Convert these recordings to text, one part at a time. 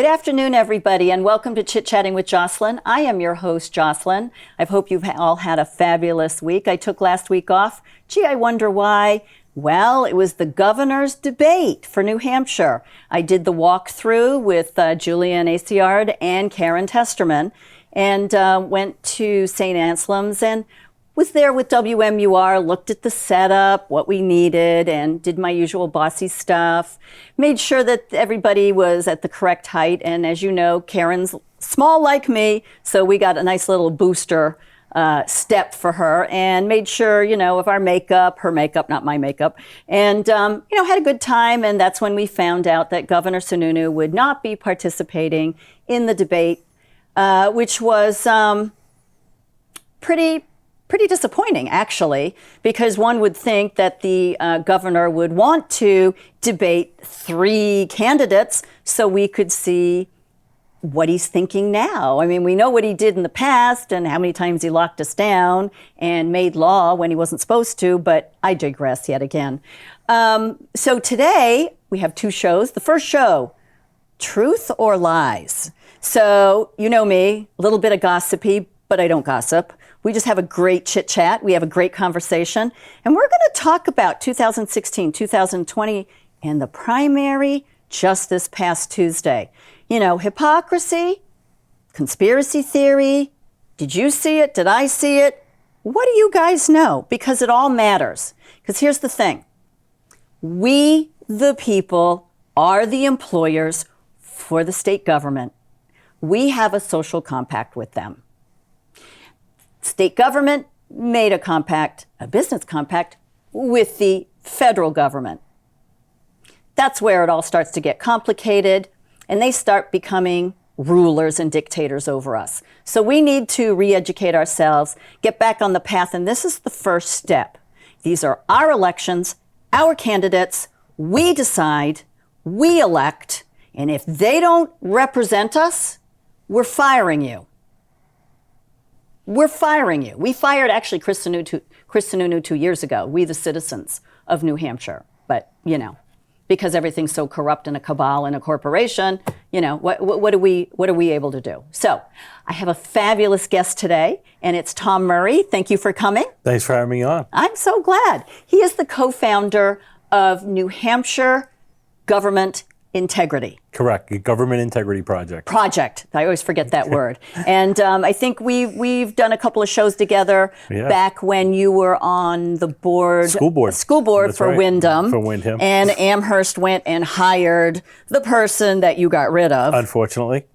afternoon, everybody, and welcome to Chit Chatting with Jocelyn. I am your host, Jocelyn. I hope you've all had a fabulous week. I took last week off. Gee, I wonder why. Well, it was the governor's debate for New Hampshire. I did the walkthrough with Julian Aciard and Karen Testerman, and went to St. Anselm's and was there with WMUR, looked at the setup, what we needed, and did my usual bossy stuff. Made sure that everybody was at the correct height. And as you know, Karen's small like me, so we got a nice little booster step for her and made sure, of our makeup, her makeup, not my makeup, and, had a good time. And that's when we found out that Governor Sununu would not be participating in the debate, which was pretty disappointing, actually, because one would think that the governor would want to debate three candidates so we could see what he's thinking now. I mean, we know what he did in the past and how many times he locked us down and made law when he wasn't supposed to, but I digress yet again. So today we have two shows. The first show, Truth or Lies. So you know me, a little bit of gossipy, but I don't gossip. We just have a great chit chat. We have a great conversation. And we're going to talk about 2016, 2020, and the primary just this past Tuesday. Hypocrisy, conspiracy theory. Did you see it? Did I see it? What do you guys know? Because it all matters. Because here's the thing. We, the people, are the employers for the state government. We have a social compact with them. State government made a compact, a business compact, with the federal government. That's where it all starts to get complicated, and they start becoming rulers and dictators over us. So we need to re-educate ourselves, get back on the path, and this is the first step. These are our elections, our candidates. We decide, we elect, and if they don't represent us, we're firing you. We're firing you. We fired actually Chris Sununu 2 years ago, we the citizens of New Hampshire. But, because everything's so corrupt in a cabal and a corporation, what are we able to do? So I have a fabulous guest today, and it's Tom Murray. Thank you for coming. Thanks for having me on. I'm so glad. He is the co-founder of New Hampshire Government Integrity. Correct. Government Integrity Project. I always forget that word. And I think we've done a couple of shows together back when you were on the board. School board That's for right. Wyndham. For Wyndham. And Amherst went and hired the person that you got rid of. Unfortunately.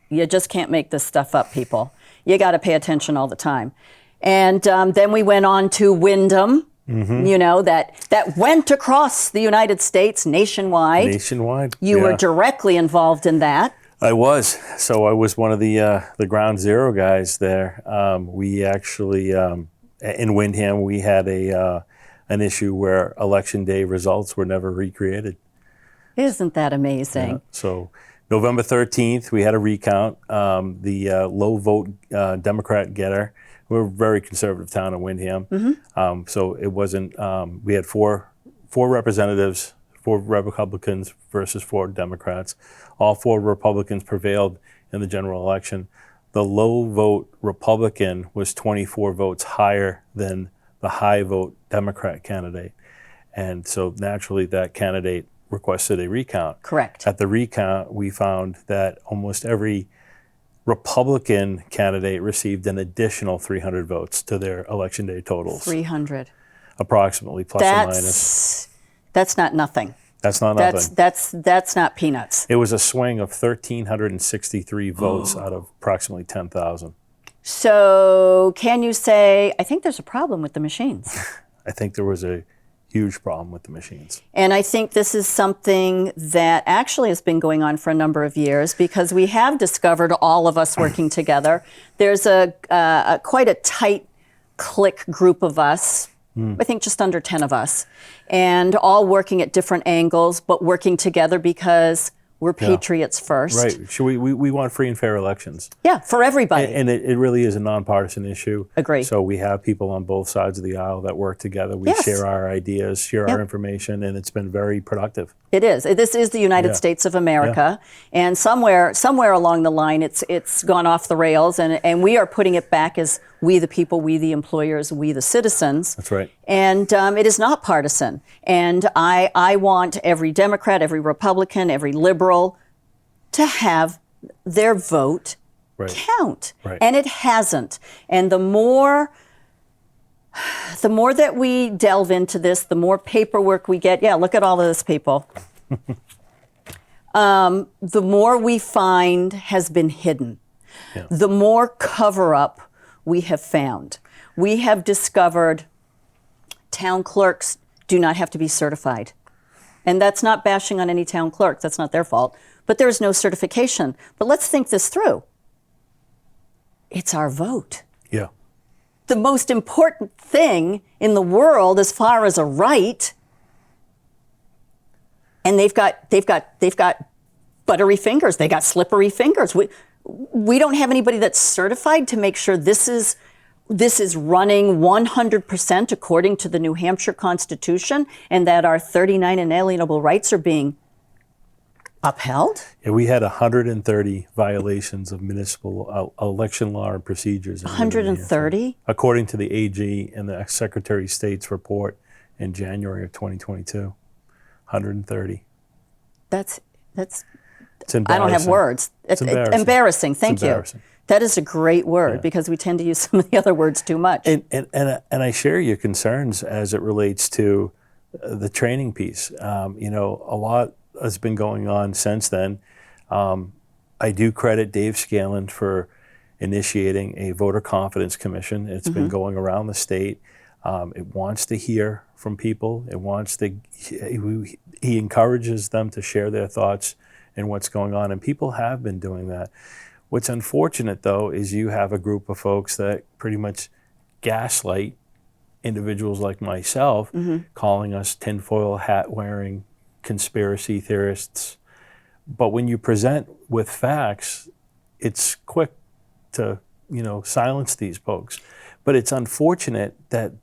You just can't make this stuff up, people. You got to pay attention all the time. And then we went on to Wyndham. Mm-hmm. That went across the United States nationwide. You were directly involved in that. I was. So I was one of the ground zero guys there. We actually, in Wyndham, we had an issue where election day results were never recreated. Isn't that amazing? Yeah. So November 13th, we had a recount. The low vote Democrat getter. We're a very conservative town in Wyndham. Mm-hmm. So it wasn't, we had four representatives, 4 Republicans versus 4 Democrats. All 4 Republicans prevailed in the general election. The low vote Republican was 24 votes higher than the high vote Democrat candidate. And so naturally that candidate requested a recount. Correct. At the recount, we found that almost every Republican candidate received an additional 300 votes to their election day totals. 300. Approximately, plus or minus. That's not nothing. That's not nothing. That's not peanuts. It was a swing of 1,363 votes out of approximately 10,000. So can you say, I think there's a problem with the machines? I think there was a huge problem with the machines. And I think this is something that actually has been going on for a number of years because we have discovered, all of us working together, there's a quite a tight clique group of us, I think just under 10 of us, and all working at different angles, but working together because We're patriots first. Right. Should we want free and fair elections. Yeah, for everybody. And it really is a nonpartisan issue. Agree. So we have people on both sides of the aisle that work together. We Yes. share our ideas, share our information, and it's been very productive. It is. This is the United States of America, and somewhere along the line, it's gone off the rails, and we are putting it back as we the people, we the employers, we the citizens. That's right. And it is not partisan. And I want every Democrat, every Republican, every liberal to have their vote count, and it hasn't. And the more that we delve into this, the more paperwork we get. Yeah, look at all of this, people. The more we find has been hidden, the more cover-up we have found. We have discovered town clerks do not have to be certified. And that's not bashing on any town clerk. That's not their fault. But there is no certification. But let's think this through. It's our vote. Yeah. The most important thing in the world as far as a right. And they've got buttery fingers. They got slippery fingers. We don't have anybody that's certified to make sure this is running 100% according to the New Hampshire Constitution, and that our 39 inalienable rights are being upheld. Yeah, we had 130 violations of municipal election law and procedures. 130? According to the AG and the Secretary of State's report in January of 2022. 130. That's It's embarrassing. I don't have words. It's embarrassing. Thank you. That is a great word because we tend to use some of the other words too much. And I share your concerns as it relates to the training piece. A lot has been going on since then. I do credit Dave Scanlon for initiating a voter confidence commission. It's been going around the state. It wants to hear from people. He encourages them to share their thoughts and what's going on, and people have been doing that. What's unfortunate, though, is you have a group of folks that pretty much gaslight individuals like myself, calling us tinfoil hat-wearing conspiracy theorists. But when you present with facts, it's quick to, silence these folks. But it's unfortunate that,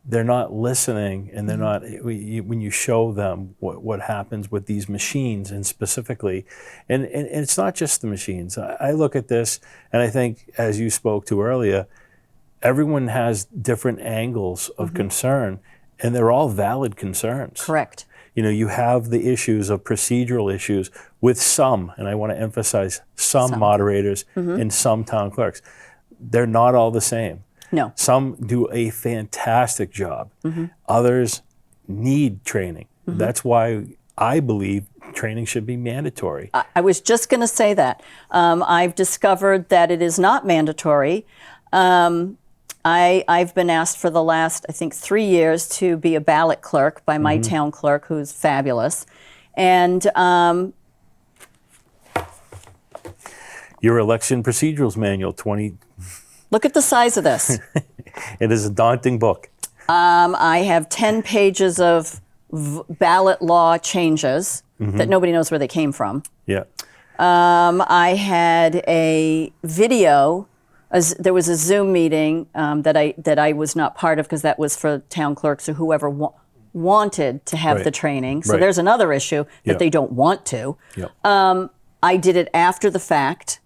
they're not listening, and they're not, when you show them what happens with these machines, and specifically, and it's not just the machines. I look at this, and I think, as you spoke to earlier, everyone has different angles of concern, and they're all valid concerns. Correct. You have the issues of procedural issues with some, and I want to emphasize some moderators and some town clerks. They're not all the same. No. Some do a fantastic job. Others need training. That's why I believe training should be mandatory. I was just going to say that. I've discovered that it is not mandatory. I've been asked for the last, I think, 3 years to be a ballot clerk by my town clerk, who's fabulous. And your election procedurals manual, 20. Look at the size of this. It is a daunting book. I have 10 pages of ballot law changes that nobody knows where they came from. Yeah. I had a video. There was a Zoom meeting that I was not part of because that was for town clerks or whoever wanted to have the training. So there's another issue that they don't want to. I did it after the fact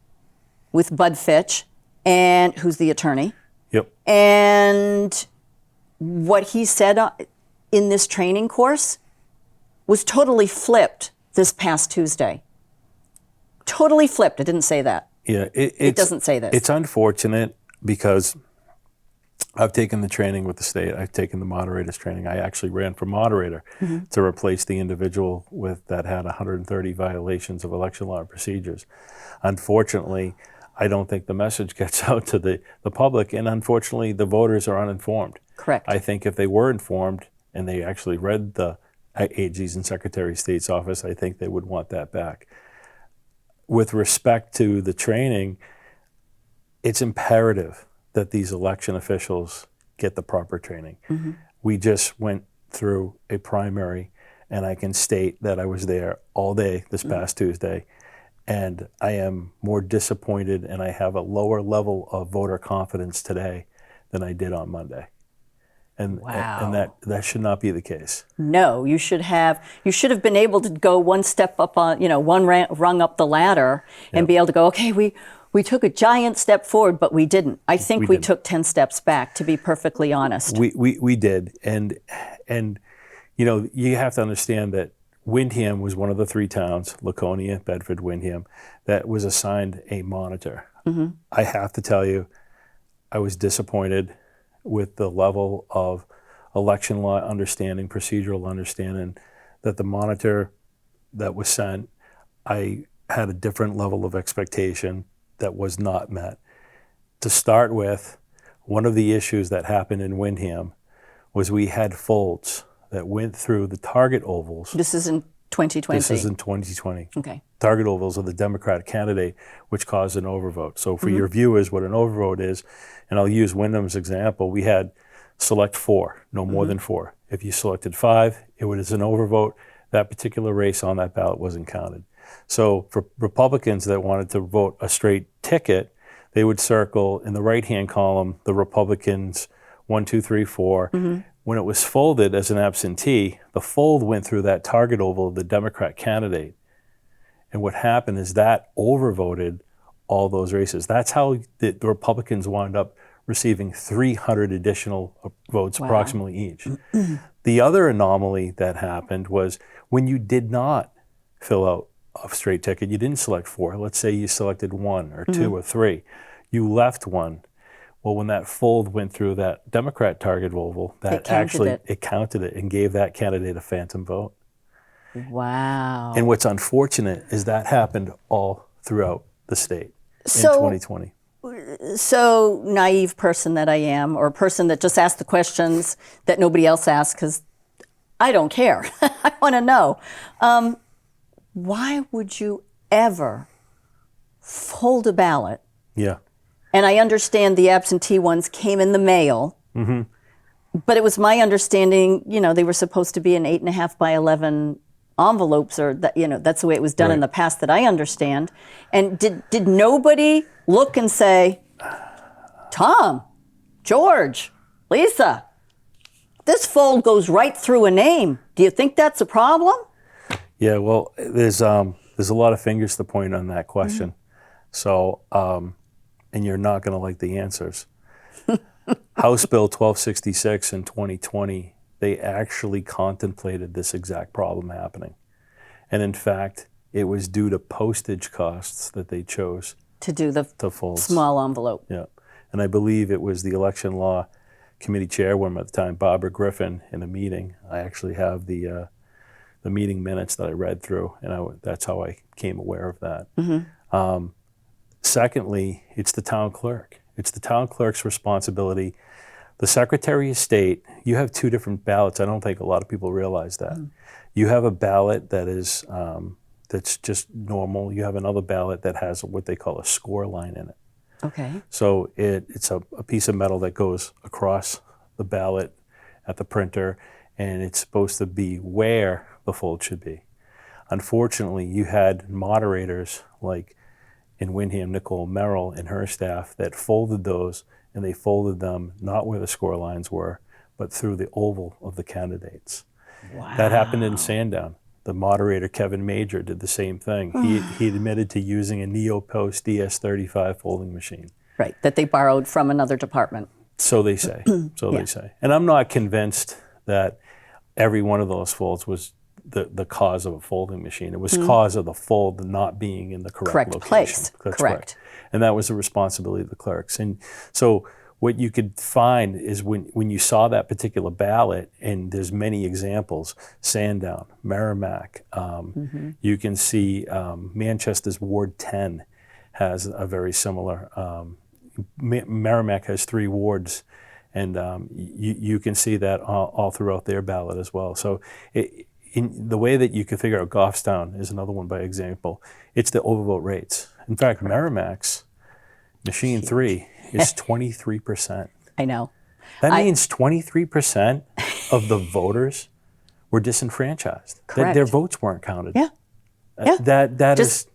with Bud Fitch, and who's the attorney. And what he said in this training course was totally flipped this past Tuesday. Totally flipped. It didn't say that. Yeah, it doesn't say this. It's unfortunate because I've taken the training with the state. I've taken the moderator's training. I actually ran for moderator to replace the individual that had 130 violations of election law and procedures. Unfortunately, I don't think the message gets out to the public, and unfortunately, the voters are uninformed. Correct. I think if they were informed and they actually read the AG's and Secretary of State's office, I think they would want that back. With respect to the training, it's imperative that these election officials get the proper training. We just went through a primary, and I can state that I was there all day this past Tuesday, and I am more disappointed and I have a lower level of voter confidence today than I did on Monday. And that should not be the case. No, you should have been able to go one step up on, one rung up the ladder and be able to go, okay, we took a giant step forward, but we didn't. I think we took 10 steps back, to be perfectly honest. We did. And you have to understand that Windham was one of the 3 towns, Laconia, Bedford, Windham, that was assigned a monitor. Mm-hmm. I have to tell you, I was disappointed with the level of election law understanding, procedural understanding, that the monitor that was sent, I had a different level of expectation that was not met. To start with, one of the issues that happened in Windham was we had folds that went through the target ovals. This is in 2020? This is in 2020. Okay. Target ovals of the Democratic candidate, which caused an overvote. So for your viewers, what an overvote is, and I'll use Windham's example, we had select 4, no more than 4. If you selected 5, it was an overvote. That particular race on that ballot wasn't counted. So for Republicans that wanted to vote a straight ticket, they would circle in the right-hand column the Republicans 1, 2, 3, 4. When it was folded as an absentee, the fold went through that target oval of the Democrat candidate. And what happened is that overvoted all those races. That's how the Republicans wound up receiving 300 additional votes, approximately each. The other anomaly that happened was when you did not fill out a straight ticket, you didn't select 4. Let's say you selected 1 or 2 or 3. You left 1. Well, when that fold went through that Democrat target oval, it counted it and gave that candidate a phantom vote. Wow. And what's unfortunate is that happened all throughout the state in 2020. So naive person that I am, or a person that just asks the questions that nobody else asks because I don't care. I want to know. Why would you ever fold a ballot? Yeah. And I understand the absentee ones came in the mail, but it was my understanding, they were supposed to be in 8.5 by 11 envelopes, or that, that's the way it was done in the past that I understand. And did nobody look and say, Tom, George, Lisa, this fold goes right through a name. Do you think that's a problem? Yeah, well, there's a lot of fingers to point on that question. So, and you're not going to like the answers. House Bill 1266 in 2020, they actually contemplated this exact problem happening. And in fact, it was due to postage costs that they chose to do the folds. Small envelope. Yeah. And I believe it was the election law committee chairwoman at the time, Barbara Griffin, in a meeting. I actually have the meeting minutes that I read through, and that's how I became aware of that. Secondly, it's the town clerk. It's the town clerk's responsibility. The Secretary of State, you have 2 different ballots. I don't think a lot of people realize that. You have a ballot that is that's just normal. You have another ballot that has what they call a score line in it. Okay. So it's a piece of metal that goes across the ballot at the printer, and it's supposed to be where the fold should be. Unfortunately, you had moderators like in Windham, Nicole Merrill and her staff that folded those, and they folded them not where the score lines were, but through the oval of the candidates. Wow. That happened in Sandown. The moderator, Kevin Major, did the same thing. He admitted to using a NeoPost DS35 folding machine. Right, that they borrowed from another department. So they say. They say. And I'm not convinced that every one of those folds was the cause of a folding machine. It was cause of the fold not being in the correct location. Place. That's correct. And that was the responsibility of the clerks. And so what you could find is when you saw that particular ballot, and there's many examples, Sandown, Merrimack, you can see Manchester's Ward 10 has a very similar, Merrimack has 3 wards, and you can see that all throughout their ballot as well. So in the way that you can figure out Goffstown is another one by example. It's the overvote rates. In fact, Merrimack's machine 3 is 23%. I know. That means 23% of the voters were disenfranchised. Correct. Their votes weren't counted. Yeah. Yeah. That Just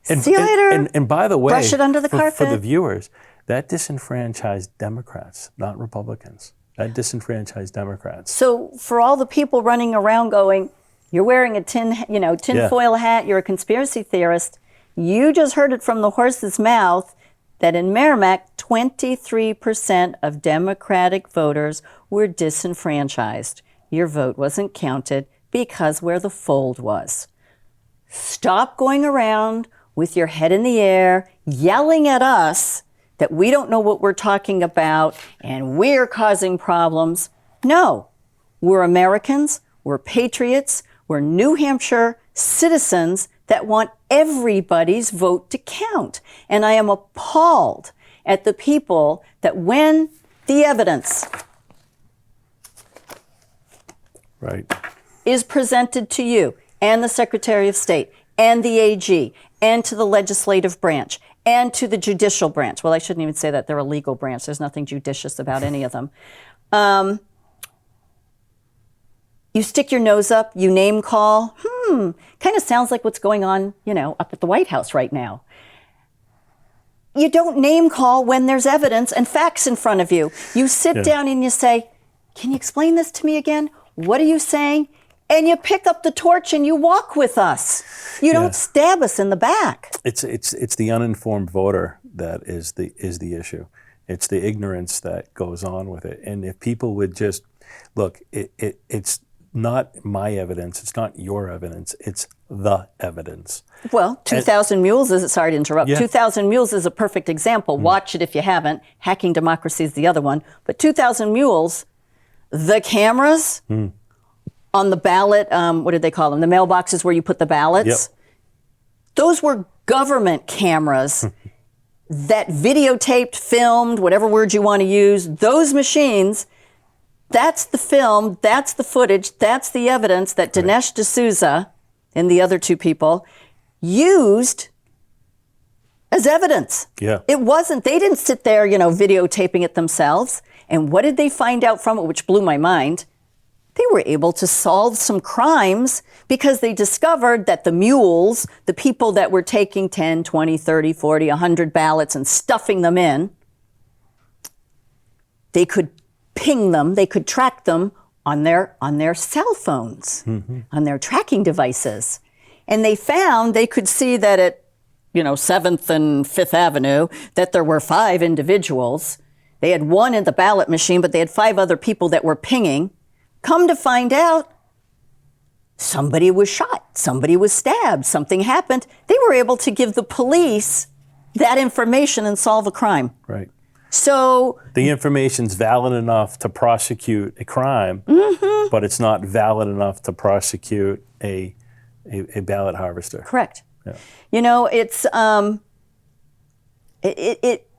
is. see you later. And by the way, brush it under the for carpet. the viewers, that disenfranchised Democrats, not Republicans. That disenfranchised Democrats. So for all the people running around going, you're wearing a tinfoil hat, you're a conspiracy theorist, you just heard it from the horse's mouth that in Merrimack, 23% of Democratic voters were disenfranchised. Your vote wasn't counted because where the fold was. Stop going around with your head in the air, yelling at us that we don't know what we're talking about and we're causing problems. No, we're Americans, we're patriots, we're New Hampshire citizens that want everybody's vote to count. And I am appalled at the people that when the evidence is presented to you and the Secretary of State and the AG and to the legislative branch and to the judicial branch. Well, I shouldn't even say that. They're a legal branch. There's nothing judicious about any of them. You stick your nose up, you name call. Kind of sounds like what's going on, up at the White House right now. You don't name call when there's evidence and facts in front of you. You sit down and you say, can you explain this to me again? What are you saying? And you pick up the torch and you walk with us. You don't stab us in the back. It's the uninformed voter that is the issue. It's the ignorance that goes on with it. And if people would just look, it's not my evidence. It's not your evidence. It's the evidence. Well, 2,000 Mules is, sorry to interrupt, 2,000 Mules is a perfect example. Watch it if you haven't. Hacking Democracy is the other one. But 2,000 Mules, the cameras on the ballot, what did they call them? The mailboxes where you put the ballots. Those were government cameras that videotaped, filmed, whatever word you want to use. Those machines, that's the film, that's the footage, that's the evidence that Dinesh D'Souza and the other two people used as evidence. It wasn't, they didn't sit there, videotaping it themselves. And what did they find out from it, which blew my mind? They were able to solve some crimes because they discovered that the mules, the people that were taking 10, 20, 30, 40, 100 ballots and stuffing them in, they could ping them, they could track them on their cell phones, on their tracking devices. And they found they could see that at 7th and 5th Avenue, that there were 5 individuals. They had one in the ballot machine, but they had 5 other people that were pinging. Come to find out, somebody was shot, somebody was stabbed, something happened. They were able to give the police that information and solve a crime. Right. So the information's valid enough to prosecute a crime, but it's not valid enough to prosecute a ballot harvester. Correct. It's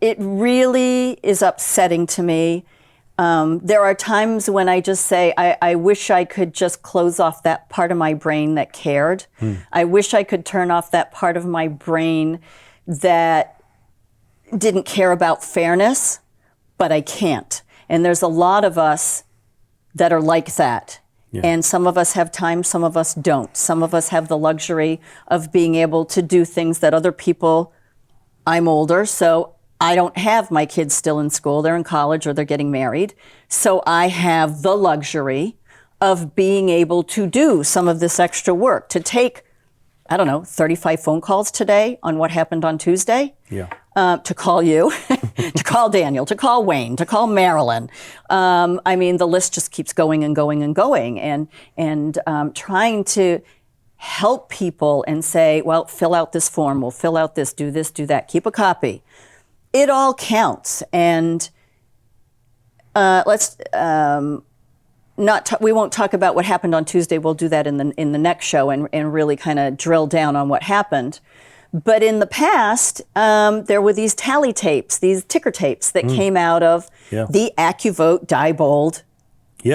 it really is upsetting to me. There are times when I just say, I wish I could just close off that part of my brain that cared. I wish I could turn off that part of my brain that didn't care about fairness, but I can't. And there's a lot of us that are like that. And some of us have time, some of us don't. Some of us have the luxury of being able to do things that other people, I'm older, so I don't have my kids still in school. They're in college or they're getting married. So I have the luxury of being able to do some of this extra work, to take, 35 phone calls today on what happened on Tuesday. To call you, to call Daniel, to call Wayne, to call Marilyn. The list just keeps going and going and going. And trying to help people and say, well, fill out this form, we'll fill out this, do that, keep a copy. It all counts. And we won't talk about what happened on Tuesday. We'll do that in the next show and really kind of drill down on what happened. But in the past, there were these tally tapes, these ticker tapes that came out of the AccuVote, Diebold,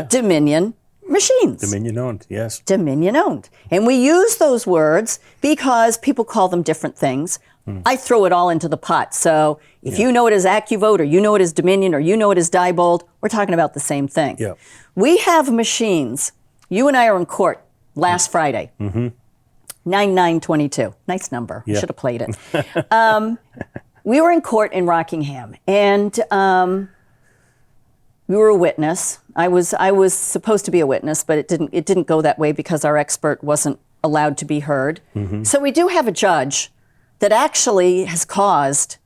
Dominion machines. Dominion owned, yes. Dominion owned. And we use those words because people call them different things. I throw it all into the pot. So if you know it as AccuVote, or you know it as Dominion, or you know it as Diebold, we're talking about the same thing. We have machines you and I are in court last Friday. 9/9/22. Nice number. Yeah. Should have played it. We were in court in Rockingham, and we were a witness. I was supposed to be a witness, but it didn't go that way because our expert wasn't allowed to be heard. So we do have a judge that actually has caused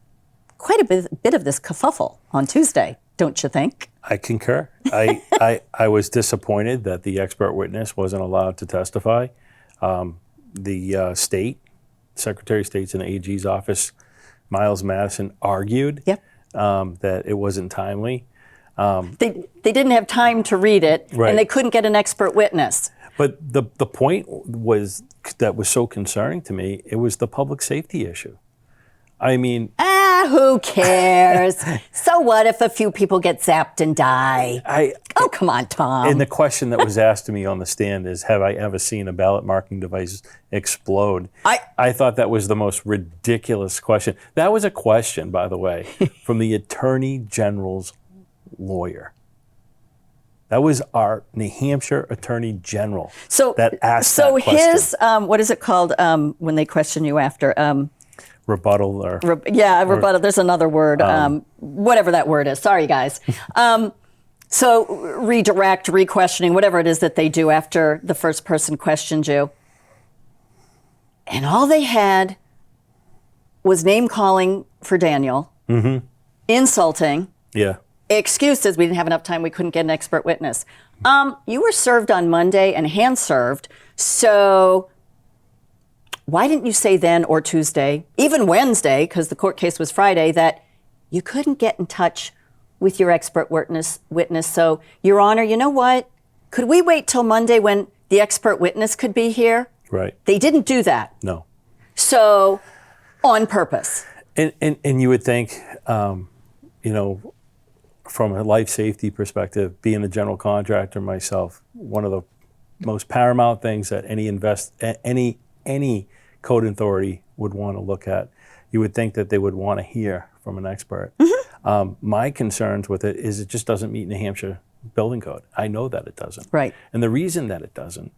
quite a bit of this kerfuffle on Tuesday, don't you think? I concur. I was disappointed that the expert witness wasn't allowed to testify. The state, Secretary of State's and AG's office, Miles Madison, argued that it wasn't timely. They didn't have time to read it, Right. and they couldn't get an expert witness. But the point was that was so concerning to me, it was the public safety issue. I mean, Who cares? So what if a few people get zapped and die? Oh, come on, Tom. and the question that was asked to me on the stand is, have I ever seen a ballot marking device explode? I thought that was the most ridiculous question. That was a question, by the way, from the Attorney General's lawyer. That was our New Hampshire Attorney General that asked that question. His, what is it called when they question you after? Rebuttal or... rebuttal. There's another word, whatever that word is. Sorry, guys. So redirect, re-questioning, whatever it is that they do after the first person questioned you. And all they had was name-calling for Daniel, insulting, excuses. We didn't have enough time. We couldn't get an expert witness. You were served on Monday and hand-served, so... Why didn't you say then or Tuesday, even Wednesday, because the court case was Friday, that you couldn't get in touch with your expert witness? So, Your Honor, you know what? Could we wait till Monday when the expert witness could be here? Right. They didn't do that. No. So, on purpose. And you would think, from a life safety perspective, being a general contractor myself, one of the most paramount things that any code authority would want to look at, you would think that they would want to hear from an expert. My concerns with it is it just doesn't meet New Hampshire building code. I know that it doesn't. Right. And the reason that it doesn't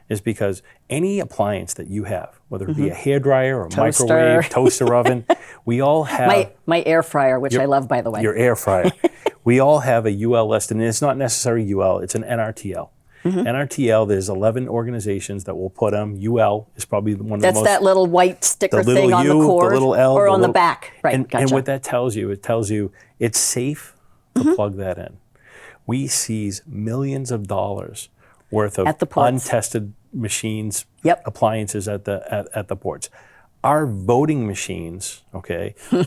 is because any appliance that you have, whether it be a hairdryer or microwave, toaster oven, we all have... My air fryer, which I love, by the way. Your air fryer. We all have a UL list, and it's not necessarily UL, it's an NRTL. NRTL, there's 11 organizations that will put them. UL is probably one of the most... That's that little white sticker thing on the cord, the little L, or on the back. Right, and, gotcha. and what that tells you, it's safe to plug that in. We seize millions of dollars worth of untested machines, appliances at the ports. Our voting machines,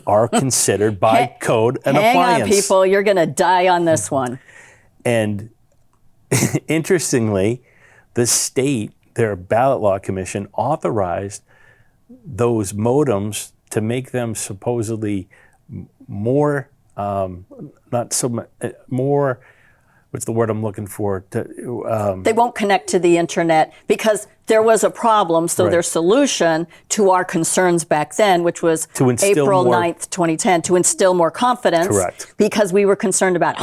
are considered by code an appliance. Hang on, people. You're going to die on this one. And interestingly, the state, their ballot law commission, authorized those modems to make them supposedly more, more, what's the word I'm looking for? They won't connect to the internet because there was a problem. So their solution to our concerns back then, which was April 9th, 2010, to instill more confidence. Correct. Because we were concerned about,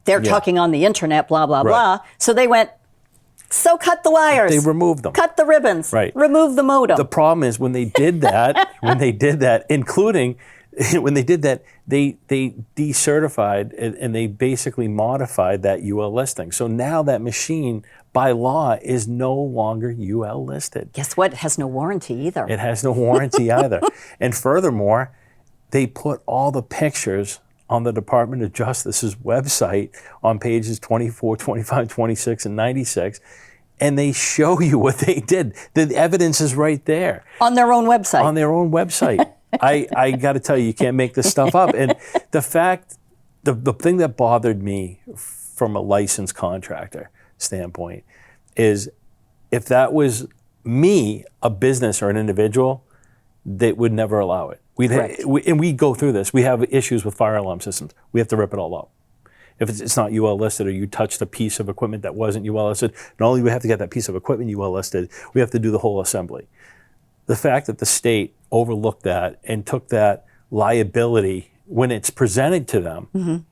they're talking on the internet, blah, blah, blah. So they went, so cut the wires. They removed them. Cut the ribbons. Right. Remove the modem. The problem is when they did that, including... When they did that, they decertified and they basically modified that UL listing. So now that machine, by law, is no longer UL listed. Guess what? It has no warranty either. It has no warranty either. And furthermore, they put all the pictures on the Department of Justice's website on pages 24, 25, 26, and 96. And they show you what they did. The evidence is right there. On their own website. On their own website. I got to tell you can't make this stuff up. And the thing that bothered me from a licensed contractor standpoint is if that was me, a business or an individual, they would never allow it. And we go through this. We have issues with fire alarm systems. We have to rip it all out. If it's not UL listed or you touched a piece of equipment that wasn't UL listed, not only do we have to get that piece of equipment UL listed, we have to do the whole assembly. The fact that the state overlooked that and took that liability when it's presented to them,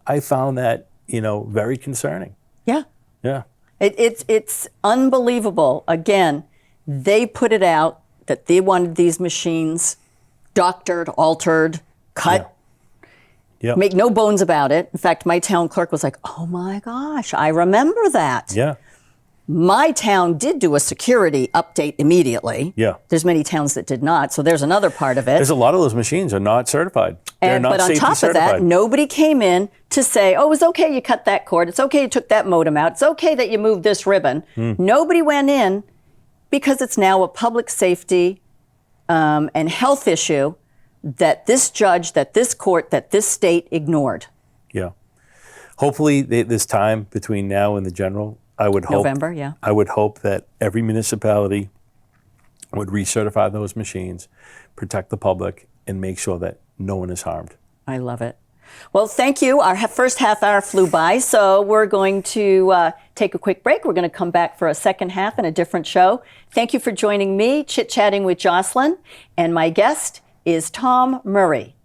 I found that, very concerning. Yeah. Yeah. It's unbelievable. Again, they put it out that they wanted these machines doctored, altered, cut. Yeah. Make no bones about it. In fact, my town clerk was like, oh my gosh, I remember that. Yeah. My town did do a security update immediately. Yeah. There's many towns that did not, so there's another part of it. There's a lot of those machines are not certified. They're not but on safety top certified. of that, nobody came in to say, oh, it's okay you cut that cord. It's okay you took that modem out. It's okay that you moved this ribbon. Nobody went in because it's now a public safety and health issue that this judge, that this court, that this state ignored. Yeah. Hopefully, this time between now and the general, I would hope November, yeah. I would hope that every municipality would recertify those machines, protect the public, and make sure that no one is harmed. I love it. Well, thank you. Our first half hour flew by, so we're going to take a quick break. We're going to come back for a second half and a different show. Thank you for joining me, Chit Chatting with Jocelyn, and my guest is Tom Murray.